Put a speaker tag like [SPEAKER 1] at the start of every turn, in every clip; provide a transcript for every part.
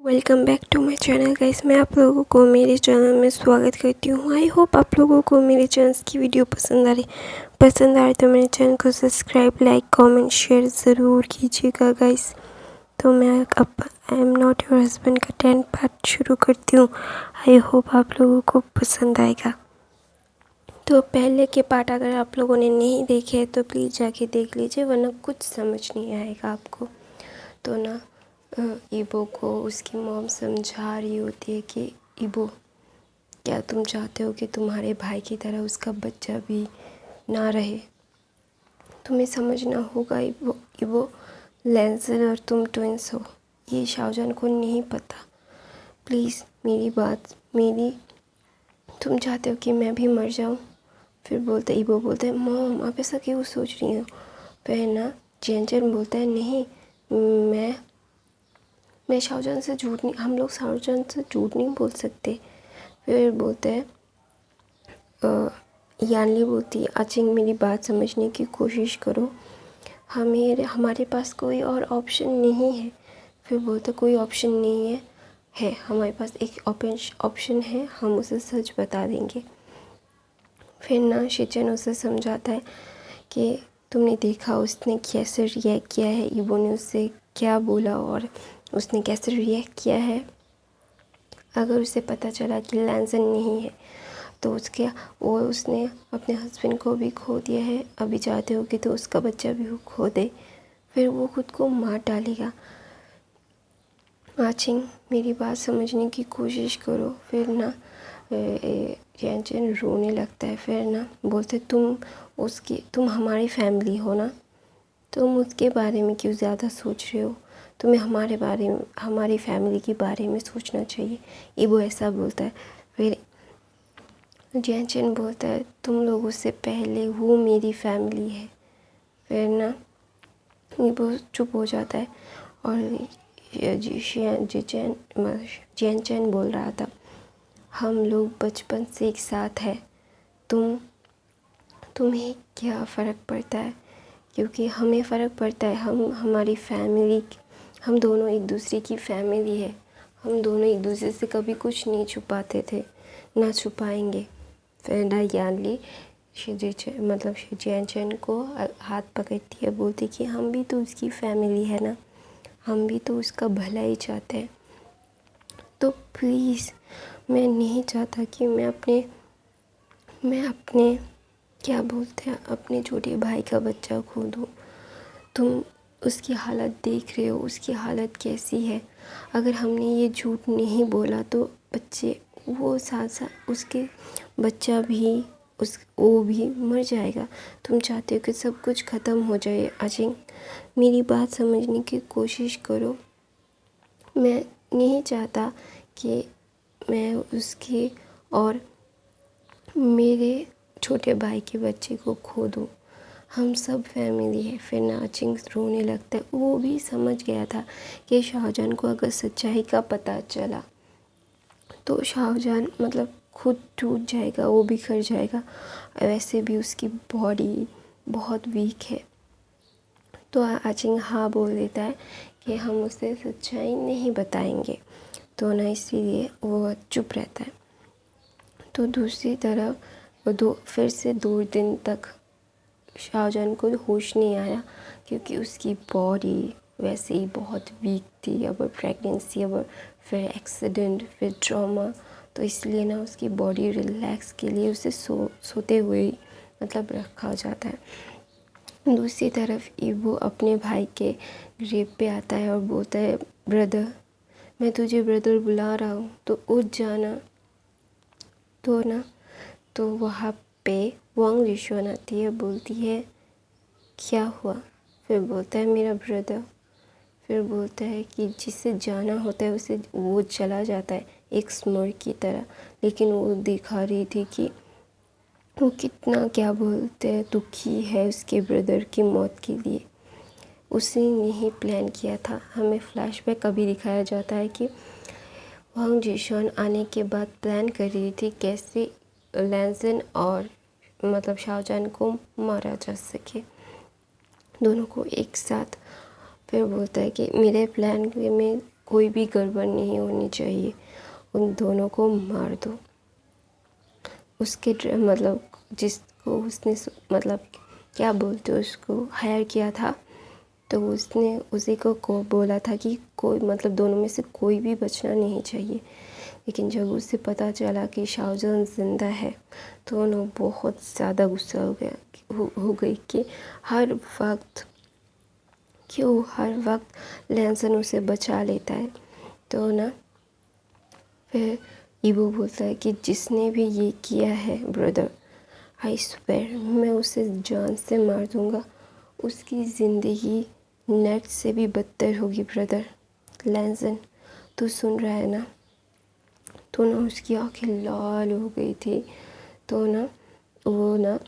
[SPEAKER 1] Welcome back to my channel guys. मैं आप लोगों को मेरे चैनल में स्वागत करती हूँ। आई होप आप लोगों को मेरे चैनल की वीडियो पसंद आ रही तो मेरे चैनल को सब्सक्राइब, लाइक, कमेंट, शेयर ज़रूर कीजिएगा गाइस। तो मैं अब I am not your husband का 10 पार्ट शुरू करती हूँ। आई होप आप लोगों को पसंद आएगा। तो पहले के पार्ट अगर आप लोगों ने नहीं देखे तो प्लीज़ जाके देख लीजिए, वरना कुछ समझ नहीं आएगा आपको। तो ना ईबो को उसकी मॉम समझा रही होती है कि ईबो, क्या तुम चाहते हो कि तुम्हारे भाई की तरह उसका बच्चा भी ना रहे? तुम्हें समझना होगा ईबो, ईबो लैंसन और तुम ट्विंस हो। ये शाहजहान को नहीं पता। प्लीज़ मेरी बात तुम चाहते हो कि मैं भी मर जाऊँ? फिर ईबो बोलता है, मॉम आप ऐसा क्यों सोच रही हो? फिर ना चैन बोलता है, नहीं, मैं शाहजहान से झूठ नहीं, हम लोग शाहजहान से झूठ नहीं बोल सकते। फिर बोलते हैं यानली बोलती है, आचिंग मेरी बात समझने की कोशिश करो, हमारे पास कोई और ऑप्शन नहीं है। फिर बोलते कोई ऑप्शन नहीं है हमारे पास एक ऑप्शन है, हम उसे सच बता देंगे। फिर ना शिचन उसे समझाता है कि तुमने देखा उसने कैसे रिएक्ट किया है, ईबो ने उससे क्या बोला और उसने कैसे रिएक्ट किया है। अगर उसे पता चला कि लैंसन नहीं है तो उसने अपने हस्बैंड को भी खो दिया है, अभी चाहते हो कि तो उसका बच्चा भी खो दे, फिर वो खुद को मार डालेगा। आचिंग मेरी बात समझने की कोशिश करो। फिर ना चैन रोने लगता है। फिर ना बोलते तुम हमारी फैमिली हो ना, तुम उसके बारे में क्यों ज़्यादा सोच रहे हो? तुम्हें हमारी फैमिली के बारे में सोचना चाहिए। ईबो ऐसा बोलता है। फिर चैन बोलता है, तुम लोगों से पहले वो मेरी फैमिली है। फिर ना ईबो चुप हो जाता है और चैन बोल रहा था, हम लोग बचपन से एक साथ हैं, तुम्हें क्या फ़र्क पड़ता है? क्योंकि हमें फ़र्क पड़ता है, हम दोनों एक दूसरे की फैमिली है। हम दोनों एक दूसरे से कभी कुछ नहीं छुपाते थे, ना छुपाएंगे। फिर ना यानली चैन को हाथ पकड़ती है, बोलती कि हम भी तो उसकी फैमिली है ना, हम भी तो उसका भला ही चाहते हैं। तो प्लीज़, मैं नहीं चाहता कि मैं अपने क्या बोलते हैं अपने छोटे भाई का बच्चा खो दूँ। तुम उसकी हालत देख रहे हो, उसकी हालत कैसी है। अगर हमने ये झूठ नहीं बोला तो वो साथ उसके बच्चा भी वो भी मर जाएगा। तुम चाहते हो कि सब कुछ ख़त्म हो जाए। अजिंग मेरी बात समझने की कोशिश करो। मैं नहीं चाहता कि मैं उसके और मेरे छोटे भाई के बच्चे को खो दूँ। हम सब फैमिली है। फिर नाचिंग रोने लगता है। वो भी समझ गया था कि शाहजहान को अगर सच्चाई का पता चला तो शाहजहान खुद टूट जाएगा, वो बिखर जाएगा। वैसे भी उसकी बॉडी बहुत वीक है। तो आचिंग हाँ बोल देता है कि हम उसे सच्चाई नहीं बताएंगे। तो ना इसीलिए वो चुप रहता है। तो दूसरी तरफ फिर से 2 दिन तक शाहजहान को होश नहीं आया, क्योंकि उसकी बॉडी वैसे ही बहुत वीक थी। अब प्रेगनेंसी, अब फिर एक्सीडेंट, फिर ट्रॉमा, तो इसलिए ना उसकी बॉडी रिलैक्स के लिए उसे सोते हुए ही रखा जाता है। दूसरी तरफ ईबो अपने भाई के ग्रेव पे आता है और बोलता है, ब्रदर, मैं तुझे ब्रदर बुला रहा हूँ, तो उठ जाना। तो वहाँ पे वांग रिशुआन आती है, बोलती है क्या हुआ? फिर बोलता है मेरा ब्रदर। फिर बोलता है कि जिसे जाना होता है उसे वो चला जाता है एक स्मर की तरह। लेकिन वो दिखा रही थी कि वो कितना क्या बोलते हैं दुखी है उसके ब्रदर की मौत के लिए। उसने ही प्लान किया था। हमें फ्लैशबैक कभी दिखाया जाता है कि वांग जिशॉन आने के बाद प्लान कर रही थी कैसे लैंसन और शाहजहान को मारा जा सके, दोनों को एक साथ। फिर बोलता है कि मेरे प्लान में कोई भी गड़बड़ नहीं होनी चाहिए, उन दोनों को मार दो। उसके मतलब जिसको उसने मतलब क्या बोलते उसको हायर किया था, तो उसने उसी को बोला था कि कोई मतलब दोनों में से कोई भी बचना नहीं चाहिए। लेकिन जब उसे पता चला कि शाहजहां ज़िंदा है तो उन्हें बहुत ज़्यादा गुस्सा हो गई कि हर वक्त क्यों हर वक्त लैंसन उसे बचा लेता है। तो ना फिर ईबो बोलता है कि जिसने भी ये किया है ब्रदर, आई स्वेयर मैं उसे जान से मार दूंगा, उसकी ज़िंदगी नेट से भी बदतर होगी ब्रदर। लैंसन तू सुन रहा है ना? तो ना उसकी आंखें लाल हो गई थी। तो ना वो ना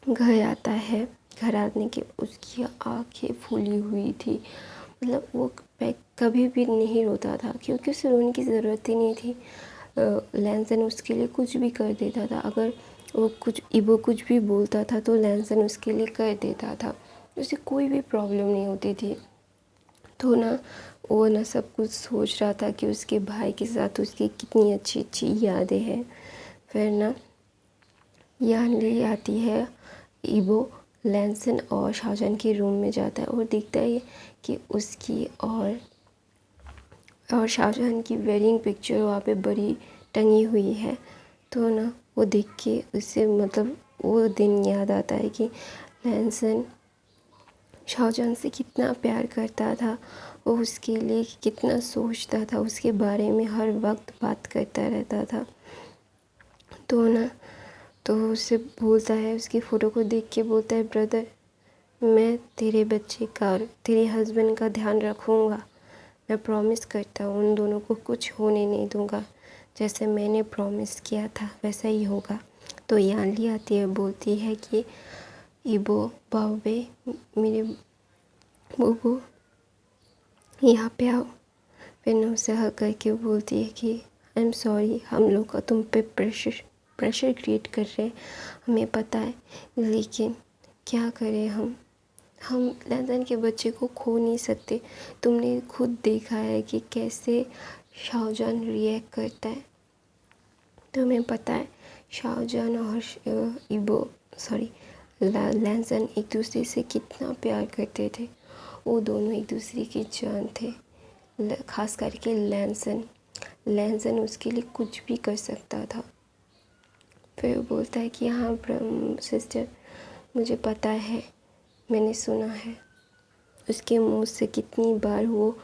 [SPEAKER 1] घर आता है, घर आने के उसकी आंखें फूली हुई थी। मतलब वो कभी भी नहीं रोता था क्योंकि उसे रोने की ज़रूरत ही नहीं थी। लैंसन उसके लिए कुछ भी कर देता था। अगर वो कुछ भी बोलता था तो लैंसन उसके लिए कर देता था, उसे कोई भी प्रॉब्लम नहीं होती थी। तो ना वो ना सब कुछ सोच रहा था कि उसके भाई के साथ उसकी कितनी अच्छी अच्छी यादें हैं। फिर ना यानली आती है, ईबो लैंसन और शाहजहां के रूम में जाता है और देखता है कि उसकी और शाहजहां की वेडिंग पिक्चर वहाँ पे बड़ी टंगी हुई है। तो ना वो देख के उससे मतलब वो दिन याद आता है कि लैंसन शाहजहां से कितना प्यार करता था, वो उसके लिए कितना सोचता था, उसके बारे में हर वक्त बात करता रहता था। तो ना तो उससे बोलता है, उसकी फ़ोटो को देख के बोलता है ब्रदर मैं तेरे बच्चे का और तेरे हस्बैंड का ध्यान रखूँगा, मैं प्रॉमिस करता हूँ उन दोनों को कुछ होने नहीं दूँगा, जैसे मैंने प्रॉमिस किया था वैसा ही होगा। तो यानली आती है, बोलती है कि ईबो बाबे मेरे बोबो यहाँ पे आओ। फिर ना उसे हक करके बोलती है कि आई एम सॉरी, हम लोग का तुम पे प्रेशर क्रिएट कर रहे हैं, हमें पता है, लेकिन क्या करें हम लैंसन के बच्चे को खो नहीं सकते। तुमने खुद देखा है कि कैसे शाहजहां रिएक्ट करता है, तुम्हें पता है शाहजहां और लैंसन एक दूसरे से कितना प्यार करते थे। वो दोनों एक दूसरे की जान थे। खास करके लैंसन उसके लिए कुछ भी कर सकता था। फिर वो बोलता है कि हाँ सिस्टर मुझे पता है, मैंने सुना है उसके मुंह से कितनी बार वो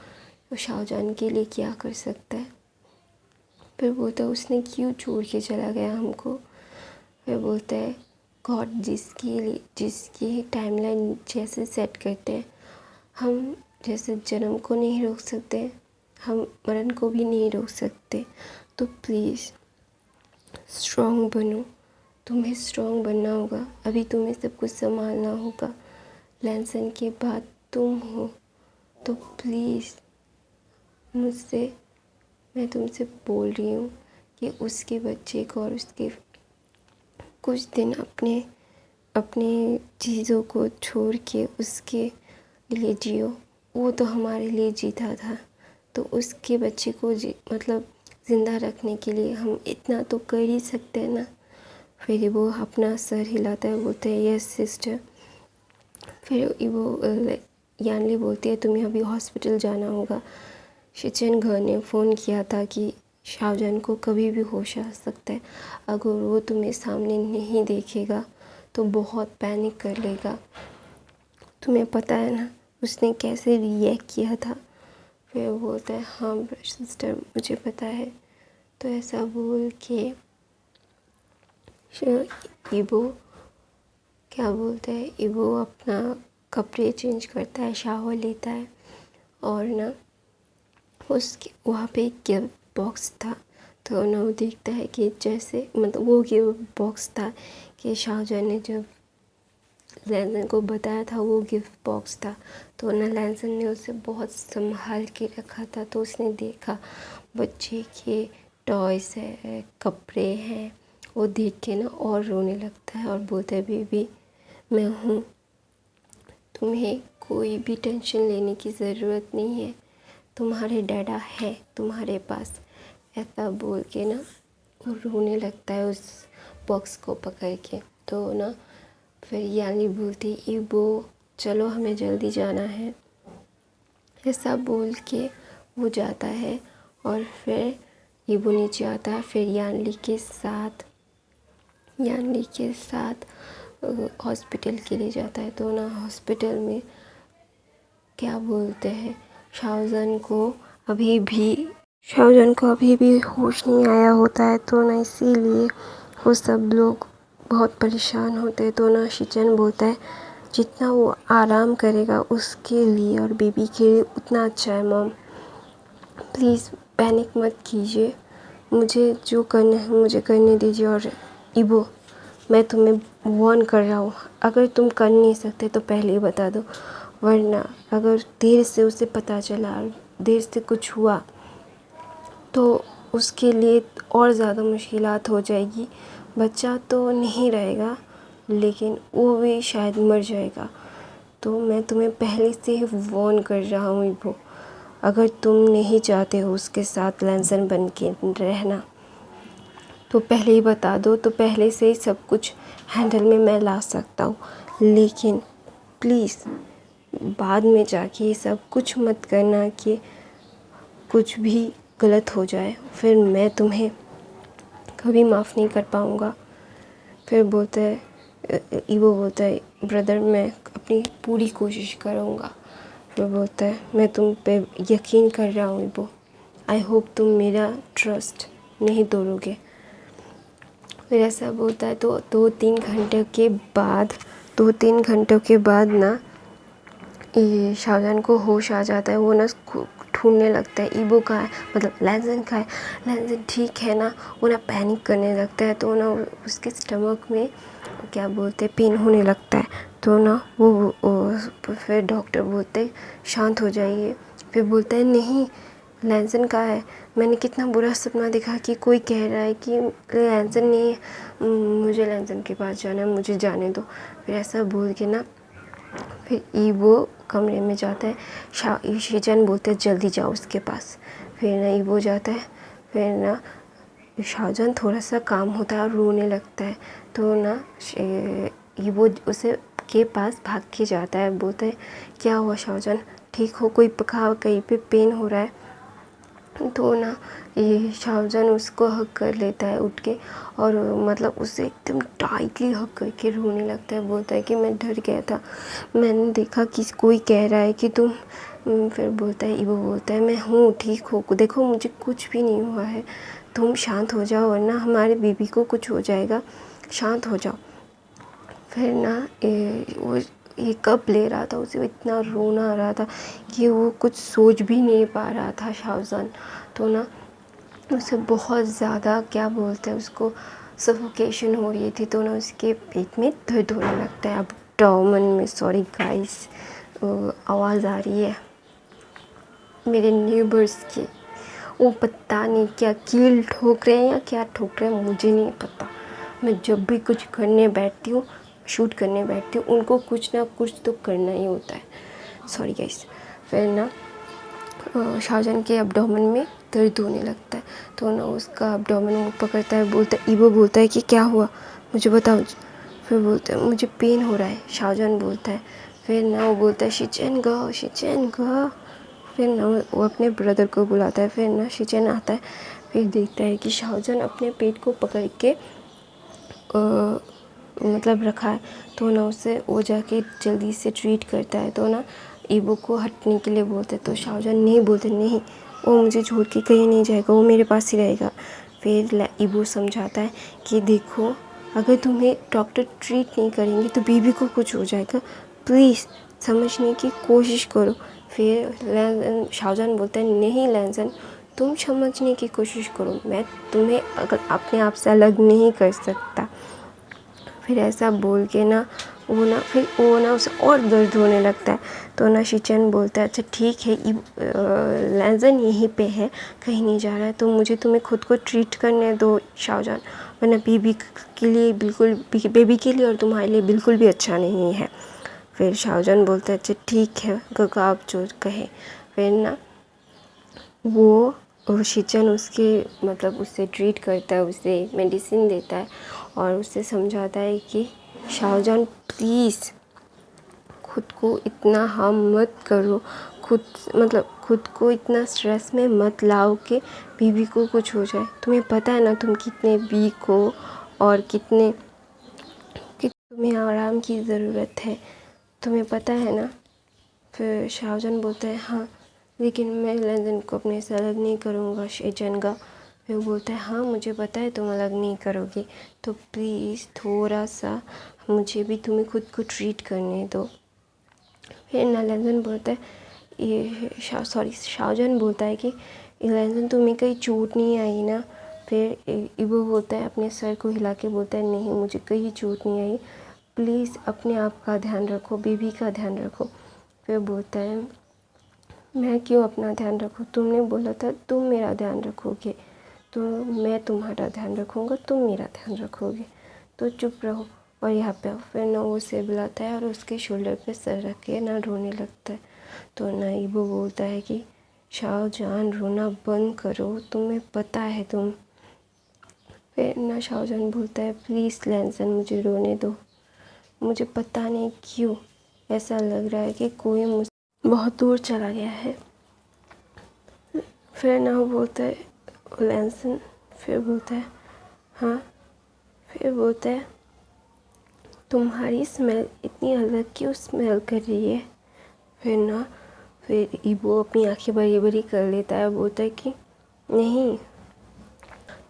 [SPEAKER 1] शाहजहां के लिए क्या कर सकता है। फिर बोलता है उसने क्यों छोड़ के चला गया हमको। फिर बोलता है गॉड जिसकी टाइमलाइन जैसे सेट करते हैं, हम जैसे जन्म को नहीं रोक सकते, हम मरण को भी नहीं रोक सकते। तो प्लीज़ स्ट्रॉन्ग बनो, तुम्हें स्ट्रॉन्ग बनना होगा, अभी तुम्हें सब कुछ संभालना होगा, लैंसन के बाद तुम हो। तो प्लीज़ मैं तुमसे बोल रही हूँ कि उसके बच्चे को और उसके कुछ दिन अपने चीज़ों को छोड़ के उसके लिए जियो। वो तो हमारे लिए जीता था, तो उसके बच्चे को मतलब ज़िंदा रखने के लिए हम इतना तो कर ही सकते हैं ना। फिर वो अपना सर हिलाता है, बोलता है यस सिस्टर। फिर वो यानली बोलती है तुम्हें अभी हॉस्पिटल जाना होगा, शिचेन घर ने फ़ोन किया था कि शाहजहां को कभी भी होश आ सकता है, अगर वो तुम्हें सामने नहीं देखेगा तो बहुत पैनिक कर लेगा, तुम्हें पता है ना उसने कैसे रिएक्ट किया था। फिर वो बोलता है हाँ सिस्टर मुझे पता है। तो ऐसा बोल के ईबो क्या बोलता है, ईबो अपना कपड़े चेंज करता है, शावर लेता है और ना उसके वहाँ पे एक गिफ्ट बॉक्स था। तो ना वो देखता है कि जैसे मतलब वो गिफ्ट बॉक्स था कि शाहजहां ने जब लैंसन को बताया था वो गिफ्ट बॉक्स था। तो ना लैंसन ने उसे बहुत संभाल के रखा था। तो उसने देखा बच्चे के टॉयस है, कपड़े हैं, वो देख के ना और रोने लगता है और बोलता है बेबी मैं हूँ, तुम्हें कोई भी टेंशन लेने की ज़रूरत नहीं है, तुम्हारे डैडा है तुम्हारे पास। ऐसा बोल के ना वो रोने लगता है उस बॉक्स को पकड़ के। तो ना फिर यानी बोलती इबो चलो हमें जल्दी जाना है। ऐसा बोल के वो जाता है और फिर इबो नीचे आता है। फिर यानली के साथ हॉस्पिटल के लिए जाता है। तो ना हॉस्पिटल में क्या बोलते हैं शाहजहान को अभी भी होश नहीं आया होता है। तो ना इसीलिए वो सब लोग बहुत परेशान होते हैं। तो ना शिचन बोलता है जितना वो आराम करेगा उसके लिए और बेबी के लिए उतना अच्छा है। मॉम प्लीज़ पैनिक मत कीजिए, मुझे जो करना है मुझे करने दीजिए। और इबो मैं तुम्हें वार्न कर रहा हूँ, अगर तुम कर नहीं सकते तो पहले ही बता दो, वरना अगर देर से उसे पता चला और देर से कुछ हुआ तो उसके लिए और ज़्यादा मुश्किलात हो जाएगी। बच्चा तो नहीं रहेगा लेकिन वो भी शायद मर जाएगा। तो मैं तुम्हें पहले से ही वार्न कर रहा हूँ इबो, अगर तुम नहीं चाहते हो उसके साथ लैंसन बन के रहना तो पहले ही बता दो, तो पहले से ही सब कुछ हैंडल में मैं ला सकता हूँ। लेकिन प्लीज़ बाद में जाके ये सब कुछ मत करना कि कुछ भी गलत हो जाए, फिर मैं तुम्हें कभी माफ़ नहीं कर पाऊँगा। फिर इबो बोलता है ब्रदर मैं अपनी पूरी कोशिश करूँगा। फिर बोलता है मैं तुम पे यकीन कर रहा हूँ इबो, आई होप तुम मेरा ट्रस्ट नहीं तोड़ोगे। फिर ऐसा बोलता है तो 2-3 घंटों के बाद ना ये शाहजहान को होश आ जाता है। वो ना ढूंढने लगता है इबो कहाँ है, मतलब लैंसन कहाँ है, लैंसन ठीक है ना। वो ना पैनिक करने लगता है। तो ना उसके स्टमक में क्या बोलते हैं पेन होने लगता है। तो ना वो फिर डॉक्टर बोलते शांत हो जाइए। फिर बोलता है नहीं लैंसन कहाँ है, मैंने कितना बुरा सपना देखा कि कोई कह रहा है कि लैंसन नहीं है, मुझे लैंसन के पास जाना है, मुझे जाने दो। फिर ऐसा बोल के ना फिर इबो कमरे में जाता है। शिचन बोलते हैं जल्दी जाओ उसके पास। फिर ना इबो जाता है। फिर ना शाहजहान थोड़ा सा काम होता है और रोने लगता है। तो ना इबो उसे के पास भाग के जाता है। बोलता है क्या हुआ शाहजहान, ठीक हो, कोई कहीं पे पेन हो रहा है। तो ना ये शाहजहान उसको हग कर लेता है उठ के और मतलब उसे एकदम टाइटली हग करके रोने लगता है। बोलता है कि मैं डर गया था, मैंने देखा कि कोई कह रहा है कि तुम फिर बोलता है इबो बोलता है मैं हूँ ठीक हो, देखो मुझे कुछ भी नहीं हुआ है, तुम शांत हो जाओ वरना हमारे बेबी को कुछ हो जाएगा, शांत हो जाओ। फिर ना वो ये कप ले रहा था, उसे इतना रोना आ रहा था कि वो कुछ सोच भी नहीं पा रहा था शाहजहान। तो ना उसे बहुत ज़्यादा क्या बोलते हैं उसको सफोकेशन हो रही थी। तो ना उसके पेट में दर्द होने लगता है। अब एब्डोमेन में, सॉरी गाइस आवाज़ आ रही है मेरे नेबर्स की, वो पता नहीं क्या कील ठोक रहे हैं या क्या ठोक रहे हैं मुझे नहीं पता। मैं जब भी कुछ करने बैठती हूँ, शूट करने बैठती हूँ, उनको कुछ ना कुछ तो करना ही होता है, सॉरी गाइस। फिर ना शाहजहान के एब्डोमेन में दर्द होने लगता है। तो ना उसका एब्डोमेन वो पकड़ता है। बोलता है इबो बोलता है कि क्या हुआ मुझे बताओ। फिर बोलता है मुझे पेन हो रहा है, शाहजहान बोलता है। फिर ना वो बोलता है शिचन गा। फिर ना वो अपने ब्रदर को बुलाता है। फिर ना शिचन आता है। फिर देखता है कि शाहजहान अपने पेट को पकड़ के मतलब रखा है। तो ना उसे वो जाके जल्दी से ट्रीट करता है। तो ना इबो को हटने के लिए बोलते हैं। तो शाहजहान नहीं बोलते, नहीं वो मुझे छोड़ के कहीं नहीं जाएगा, वो मेरे पास ही रहेगा। फिर इबो समझाता है कि देखो अगर तुम्हें डॉक्टर ट्रीट नहीं करेंगे तो बेबी को कुछ हो जाएगा, प्लीज़ समझने की कोशिश करो। फिर शाहजहान बोलता है नहीं लैंसन तुम समझने की कोशिश करो, मैं तुम्हें अगर अपने आप से अलग नहीं कर सकता। फिर ऐसा बोल के ना वो ना उसे और दर्द होने लगता है। तो ना शिचन बोलता है अच्छा ठीक है लैंसन यहीं पे है, कहीं नहीं जा रहा है, तो मुझे तुम्हें खुद को ट्रीट करने दो शाहजहान, वरना बेबी के लिए और तुम्हारे लिए बिल्कुल भी अच्छा नहीं है। फिर शाहजहान बोलता है अच्छा ठीक है गगा आप जो कहे। फिर ना वो शिचन उसके मतलब उससे ट्रीट करता है, उसे मेडिसिन देता है और उसे समझाता है कि शाहजहान प्लीज़ खुद को इतना हार्म मत करो, खुद को इतना स्ट्रेस में मत लाओ कि बीवी को कुछ हो जाए। तुम्हें पता है ना तुम कितने वीक हो और कि तुम्हें आराम की ज़रूरत है, तुम्हें पता है ना। फिर शाहजहान बोलता है हाँ, लेकिन मैं लंदन को अपने से अलग नहीं करूँगा शिचन का। फिर बोलता है हाँ मुझे पता है तुम अलग नहीं करोगे, तो प्लीज़ थोड़ा सा मुझे भी तुम्हें खुद को ट्रीट करने दो। फिर लंदन बोलता है शाहजहान बोलता है कि लंदन तुम्हें कहीं चोट नहीं आई ना। फिर इबो बोलता है, अपने सर को हिला के बोलता है नहीं मुझे कहीं चोट नहीं आई, प्लीज़ अपने आप का ध्यान रखो, बीवी का ध्यान रखो। फिर बोलता है मैं क्यों अपना ध्यान रखूँ, तुमने बोला था तुम मेरा ध्यान रखोगे, तो मैं तुम्हारा ध्यान रखूँगा, तुम मेरा ध्यान रखोगे, तो चुप रहो और यहाँ पे आओ। फिर ना उसे बुलाता है और उसके शोल्डर पे सर रख के ना रोने लगता है। तो ना इबो बोलता है कि शाहजहान रोना बंद करो, तुम्हें पता है तुम। फिर ना शाहजहान बोलता है प्लीज़ लैंसन मुझे रोने दो, मुझे पता नहीं क्यों ऐसा लग रहा है कि कोई मुझसे बहुत दूर चला गया है। फिर ना वो बोलता है लैंसन, फिर बोलता है हाँ, फिर बोलता है तुम्हारी स्मेल इतनी अलग क्यों स्मेल कर रही है। फिर इबो अपनी आंखें बड़ी बड़ी कर लेता है, बोलता है कि नहीं,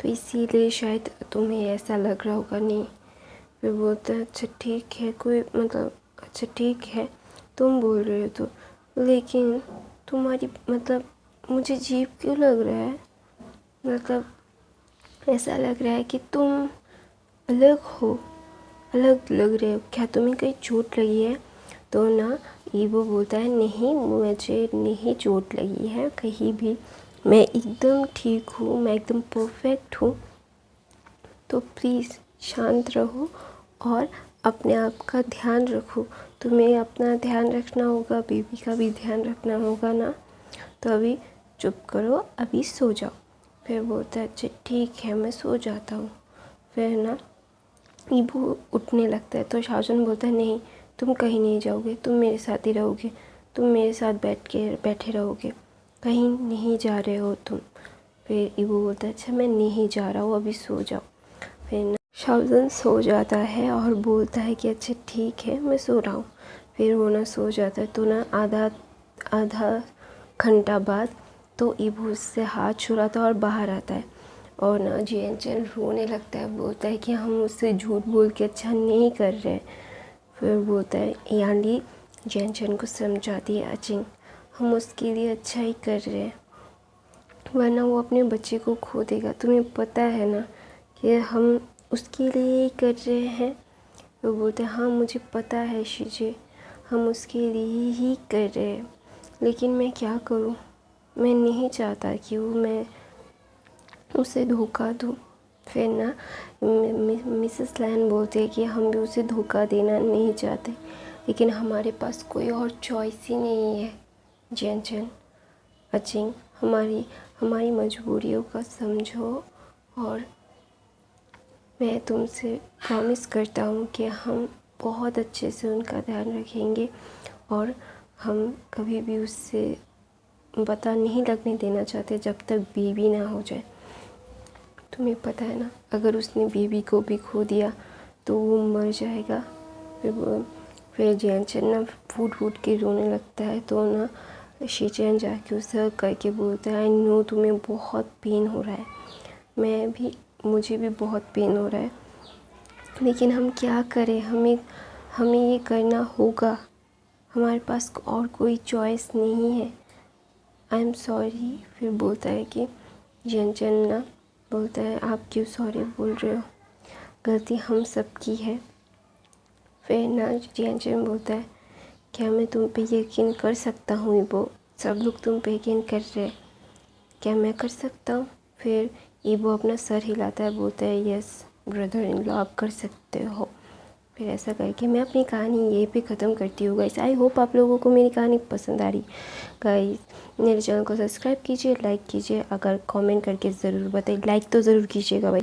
[SPEAKER 1] तो इसीलिए शायद तुम्हें ऐसा लग रहा होगा। नहीं, फिर बोलता है अच्छा ठीक है, अच्छा ठीक है तुम बोल रहे हो तो, लेकिन तुम्हारी मुझे अजीब क्यों लग रहा है, ऐसा लग रहा है कि तुम अलग लग रहे हो, क्या तुम्हें कहीं चोट लगी है। तो ना ईवो बोलता है नहीं मुझे नहीं चोट लगी है कहीं भी, मैं एकदम ठीक हूँ, मैं एकदम परफेक्ट हूँ, तो प्लीज़ शांत रहो और अपने आप का ध्यान रखो। तुम्हें अपना ध्यान रखना होगा, बेबी का भी ध्यान रखना होगा ना, तो अभी चुप करो, अभी सो जाओ। फिर बोलता है अच्छा ठीक है मैं सो जाता हूँ। फिर ना ईबू उठने लगता है, तो शाहजहान बोलता है नहीं तुम कहीं नहीं जाओगे, तुम मेरे साथ ही रहोगे, तुम मेरे साथ बैठे रहोगे, कहीं नहीं जा रहे हो तुम। फिर ईबू बोलता है अच्छा मैं नहीं जा रहा हूँ, अभी सो जाओ। फिर ना शाहजहान सो जाता है और बोलता है कि अच्छा ठीक है मैं सो रहा हूँ। फिर वो ना सो जाता है, तो ना आधा घंटा बाद तो ईबू उससे हाथ छुड़ाता है और बाहर आता है, और ना जियनचैन रोने लगता है, बोलता है कि हम उससे झूठ बोल के अच्छा नहीं कर रहे। फिर बोलता है यांडी जियनचैन को समझाती है अचिंग हम उसके लिए अच्छा ही कर रहे हैं, वरना वो अपने बच्चे को खो देगा, तुम्हें पता है ना कि हम उसके लिए ही कर रहे हैं। वो बोलते हैं हाँ मुझे पता है शीजे, हम उसके लिए ही कर रहे हैं, लेकिन मैं क्या करूँ, मैं नहीं चाहता कि मैं उसे धोखा दूँ। फिर ना मिसेस लैन बोलते हैं कि हम भी उसे धोखा देना नहीं चाहते, लेकिन हमारे पास कोई और चॉइस ही नहीं है। जियनचैन अचिंग हमारी मजबूरियों का समझो, और मैं तुमसे प्रॉमिस करता हूँ कि हम बहुत अच्छे से उनका ध्यान रखेंगे, और हम कभी भी उससे पता नहीं लगने देना चाहते जब तक बेबी ना हो जाए। तुम्हें पता है ना अगर उसने बेबी को भी खो दिया तो वो मर जाएगा। फिर जियनचैन ना फूट के रोने लगता है, तो ना शीचैन जाके उसे हग करके बोलता है आई नो तुम्हें बहुत पेन हो रहा है, मुझे भी बहुत पेन हो रहा है, लेकिन हम क्या करें, हमें ये करना होगा, हमारे पास और कोई चॉइस नहीं है, आई एम सॉरी। फिर बोलता है कि जियनचैन ना बोलता है आप क्यों सॉरी बोल रहे हो, गलती हम सब की है। फिर ना जियनचैन बोलता है क्या मैं तुम पे यकीन कर सकता हूँ, ईबो सब लोग तुम पे यकीन कर रहे हैं, क्या मैं कर सकता हूँ। फिर ईबो अपना सर हिलाता है, बोलता है यस ब्रदर इन लॉ आप कर सकते हो। फिर ऐसा करके मैं अपनी कहानी यहीं पे ख़त्म करती हूँ गाइस। आई होप आप लोगों को मेरी कहानी पसंद आ रही गाइस। मेरे चैनल को सब्सक्राइब कीजिए, लाइक कीजिए, अगर कमेंट करके ज़रूर बताइए, लाइक तो ज़रूर कीजिएगा भाई।